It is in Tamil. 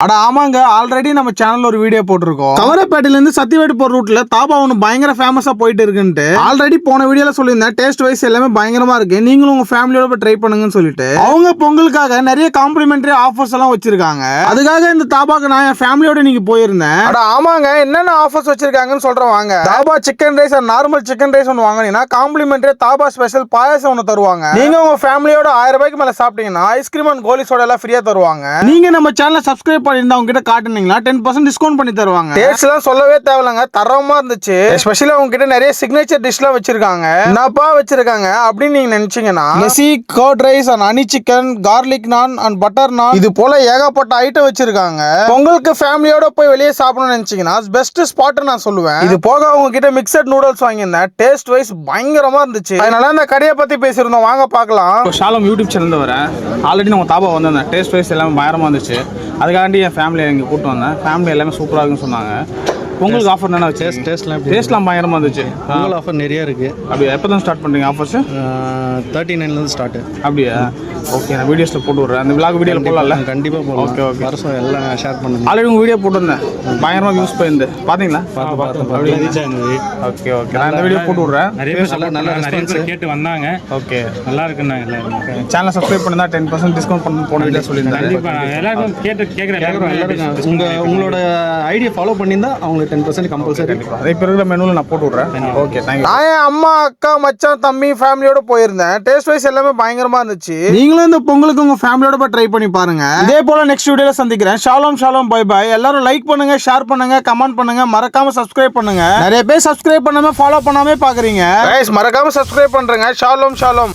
அட ஆமாங்க, ஆல்ரெடி நம்ம சேனல்ல ஒரு வீடியோ போட்டிருக்கோம். கவரப்பேட்டையில இருந்து சத்தியவேடு போற ரூட்ல தாபா ஒன்று பயங்கர ஃபேமஸா போயிட்டு இருக்குன்ட்டு ஆல்ரெடி போன வீடியோல சொல்லியிருந்தேன். டேஸ்ட் வைஸ் எல்லாமே பயங்கரமா இருக்கு, நீங்களும் உங்க ஃபேமிலியோட போய் ட்ரை பண்ணுங்கன்னு சொல்லிட்டு அவங்க பொங்கலுக்காக நிறைய காம்ப்ளிமெண்டரி ஆஃபர்ஸ் எல்லாம் வச்சிருக்காங்க. அதுக்காக இந்த தாபாக்கு நான் என் ஃபேமிலியோட நீங்க போயிருந்தேன். அட ஆமாங்க, என்னென்ன ஆஃபர்ஸ் வச்சிருக்காங்கன்னு சொல்றேன் வாங்க. Dhaba chicken rice and normal chicken rice ஒன்று வாங்கினீங்கன்னா காம்ப்ளிமெண்டரி தாபா ஸ்பெஷல் பாயாசம் ஒன்று தருவாங்க. நீங்க உங்க ஃபேமிலியோட 1000 ரூபாய்க்கு மேல சாப்பிட்டீங்கன்னா ஐஸ்கிரீம் அண்ட் கோலி சோடா எல்லாம் ஃப்ரீயா தருவாங்க. நீங்க நம்ம சேனலை சப்ஸ்கிரைப் பண்ணிருந்தா அவங்க கிட்ட காட்டுனீங்களா 10% டிஸ்கவுண்ட் பண்ணி தருவாங்க. டேஸ்ட் எல்லாம் சொல்லவே தேவையில்லைங்க, தரமா இருந்துச்சு. எஸ்பெஷலி அவங்க கிட்ட நிறைய சிக்னேச்சர் டிஷ்லாம் வச்சிருக்காங்க. என்னப்பா வச்சிருக்காங்க அப்படின்னு நீங்க நினைச்சீங்கன்னா மெஸ்ஸி curd rice and honey chicken, garlic naan and butter naan, இது போல ஏகப்பட்ட ஐட்டம் வச்சிருக்காங்க. உங்களுக்கு ஃபேமிலியோட போய் வெளியே சாப்பிடணும்னு நினைச்சீங்கன்னா பெஸ்ட் ஸ்பாட் நான் சொல்லுவேன். இது போக அவங்க கிட்ட மிக்சட் நூடுல்ஸ் வாங்கியிருந்தேன். டேஸ்ட் வைஸ் பயங்கரமா இருந்துச்சு. அதனால இந்த கடையை பத்தி பேசியிருந்தோம், வாங்க பார்க்கலாம். ஷாலம் யூடியூப் சேனல் வரேன். ஆல்ரெடி நம்ம தாபா வந்திருந்தேன். டேஸ்ட் வைஸ் எல்லாமே பயங்கரமாக இருந்துச்சு. அதுக்காண்டி என் ஃபேமிலியை இங்கே கூப்பிட்டு வந்தேன். ஃபேமிலி எல்லாமே சூப்பராக இருக்குன்னு சொன்னாங்க. உங்களுக்கு ஆஃபர் என்ன வச்சு? டேஸ்ட்லாம் பயங்கரமாக இருந்துச்சு. பொங்கல் ஆஃபர் நிறைய இருக்குது. அப்படியே எப்போ தான் ஸ்டார்ட் பண்ணுறீங்க ஆஃபர்ஸ்? 39லேருந்து ஸ்டார்ட்டு. அப்படியா? ஓகே, நான் வீடியோஸில் போட்டு விட்றேன். அந்த விளாக் வீடியோவில் போடலாம்ல? கண்டிப்பாக போடலாம். ஓகே ஓகே, வருஷம் எல்லாம் ஷேர் பண்ணுங்க. ஆல்ரெடி உங்கள் வீடியோ போட்டிருந்தேன், பயங்கரமாக யூஸ் பண்ணியிருந்து பார்த்தீங்களா? ஓகே ஓகே, நான் இந்த வீடியோ போட்டு விட்றேன். நிறைய பேர் கேட்டு வந்தாங்க. ஓகே, நல்லா இருக்குன்னாங்க. சேனலை சப்ஸ்கிரைப் பண்ணி தான் 10% டிஸ்கவுண்ட் பண்ண போன வீடியோ சொல்லியிருந்தேன். கண்டிப்பாக எல்லாருக்கும் கேட்குறேன். உங்களோட ஐடியா ஃபாலோ பண்ணியிருந்தா அவங்களுக்கு 10% கம்பல்சரி. அதே பிறகு மெனுவில் நான் போட்டு விட்றேன். Okay, thank you. நான் என் அம்மா, அக்கா, மச்சான், தம்பி ஃபேமிலியோட போயிருந்தேன். டேஸ்ட் வைஸ் எல்லாமே பயங்கரமா இருந்துச்சு. நீங்களும் இந்த பொங்கலுக்கு உங்க ஃபேமிலியோட போய் ட்ரை பண்ணி பாருங்க. இதே போல நெக்ஸ்ட் வீடியோல சந்திக்கிறேன். ஷாሎም ஷாሎም, பை பை. எல்லாரும் லைக் பண்ணுங்க, ஷேர் பண்ணுங்க, கமெண்ட் பண்ணுங்க, மறக்காம சப்ஸ்கிரைப் பண்ணுங்க. நிறைய பேர் சப்ஸ்கிரைப் பண்ணாம ஃபாலோ பண்ணாம பாக்குறீங்க. மறக்காம சப்ஸ்கிரைப் பண்றேங்க. ஷாሎም ஷாሎም.